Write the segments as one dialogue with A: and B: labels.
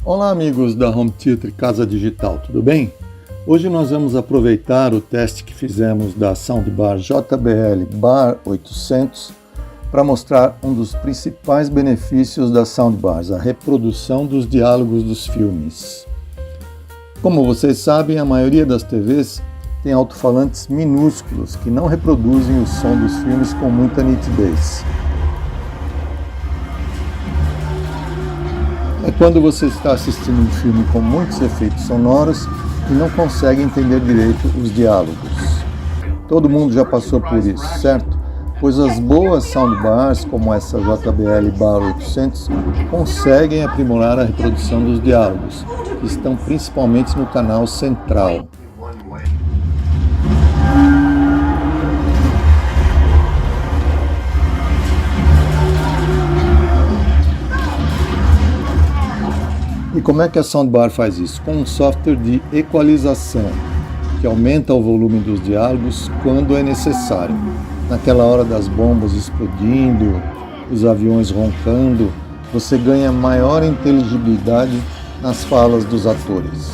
A: Olá amigos da Home Theatre Casa Digital, tudo bem? Hoje nós vamos aproveitar o teste que fizemos da Soundbar JBL Bar 800 para mostrar um dos principais benefícios das soundbars, a reprodução dos diálogos dos filmes. Como vocês sabem, a maioria das TVs tem alto-falantes minúsculos que não reproduzem o som dos filmes com muita nitidez. É quando você está assistindo um filme com muitos efeitos sonoros e não consegue entender direito os diálogos. Todo mundo já passou por isso, certo? Pois as boas soundbars, como essa JBL Bar 800, conseguem aprimorar a reprodução dos diálogos, que estão principalmente no canal central. E como é que a Soundbar faz isso? Com um software de equalização, que aumenta o volume dos diálogos quando é necessário. Naquela hora das bombas explodindo, os aviões roncando, você ganha maior inteligibilidade nas falas dos atores.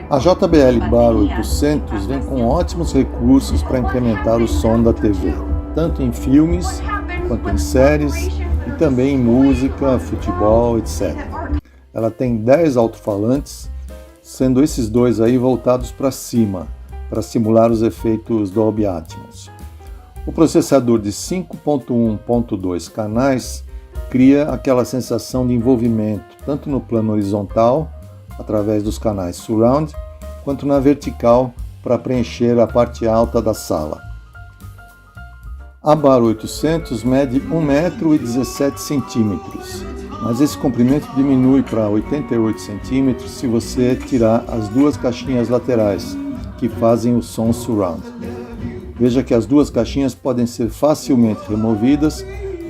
A: A JBL Bar 800 vem com ótimos recursos para incrementar o som da TV, tanto em filmes quanto em séries, e também em música, futebol, etc. Ela tem 10 alto-falantes, sendo esses dois aí voltados para cima, para simular os efeitos Dolby Atmos. O processador de 5.1.2 canais cria aquela sensação de envolvimento, tanto no plano horizontal, através dos canais Surround, quanto na vertical, para preencher a parte alta da sala. A Bar 800 mede 1,17 m, mas esse comprimento diminui para 88 cm se você tirar as duas caixinhas laterais, que fazem o som surround. Veja que as duas caixinhas podem ser facilmente removidas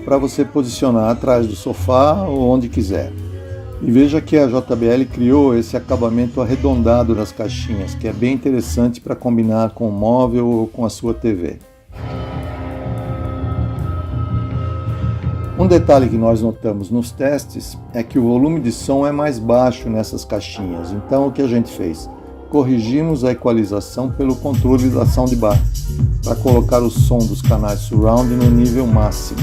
A: para você posicionar atrás do sofá ou onde quiser. E veja que a JBL criou esse acabamento arredondado das caixinhas, que é bem interessante para combinar com o móvel ou com a sua TV. Um detalhe que nós notamos nos testes é que o volume de som é mais baixo nessas caixinhas. Então o que a gente fez? Corrigimos a equalização pelo controle da soundbar para colocar o som dos canais surround no nível máximo.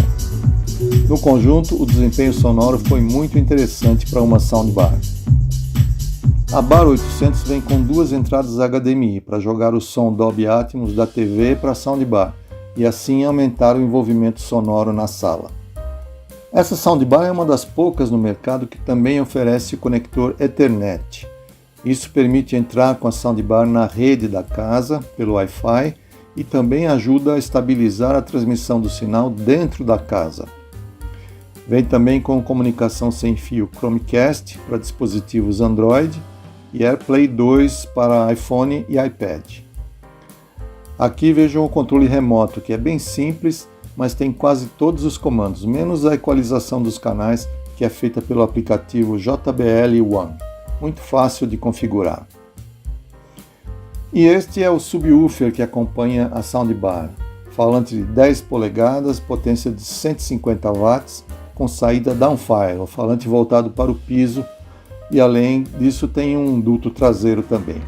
A: No conjunto, o desempenho sonoro foi muito interessante para uma soundbar. A Bar 800 vem com duas entradas HDMI para jogar o som Dolby Atmos da TV para a soundbar e assim aumentar o envolvimento sonoro na sala. Essa soundbar é uma das poucas no mercado que também oferece o conector Ethernet. Isso permite entrar com a soundbar na rede da casa pelo Wi-Fi e também ajuda a estabilizar a transmissão do sinal dentro da casa. Vem também com comunicação sem fio Chromecast para dispositivos Android e AirPlay 2 para iPhone e iPad. Aqui vejam o controle remoto, que é bem simples, mas tem quase todos os comandos, menos a equalização dos canais, que é feita pelo aplicativo JBL One. Muito fácil de configurar. E este é o subwoofer que acompanha a soundbar. Falante de 10 polegadas, potência de 150 watts, com saída downfire, o falante voltado para o piso, e além disso tem um duto traseiro também.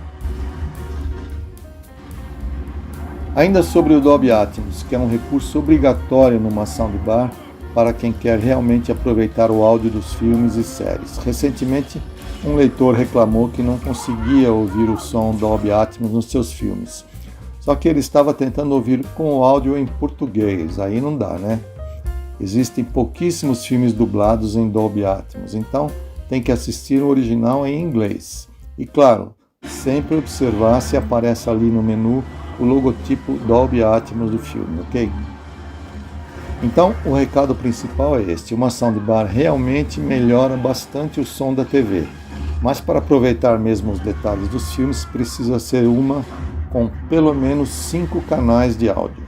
A: Ainda sobre o Dolby Atmos, que é um recurso obrigatório numa soundbar para quem quer realmente aproveitar o áudio dos filmes e séries. Recentemente, um leitor reclamou que não conseguia ouvir o som Dolby Atmos nos seus filmes. Só que ele estava tentando ouvir com o áudio em português, aí não dá, né? Existem pouquíssimos filmes dublados em Dolby Atmos, então tem que assistir o original em inglês. E claro, sempre observar se aparece ali no menu o logotipo Dolby Atmos do filme, ok? Então, o recado principal é este: uma soundbar realmente melhora bastante o som da TV, mas para aproveitar mesmo os detalhes dos filmes, precisa ser uma com pelo menos 5 canais de áudio.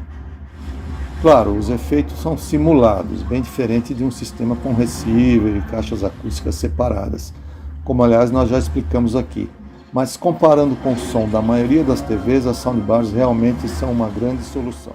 A: Claro, os efeitos são simulados, bem diferente de um sistema com receiver e caixas acústicas separadas, como aliás nós já explicamos aqui. Mas comparando com o som da maioria das TVs, as soundbars realmente são uma grande solução.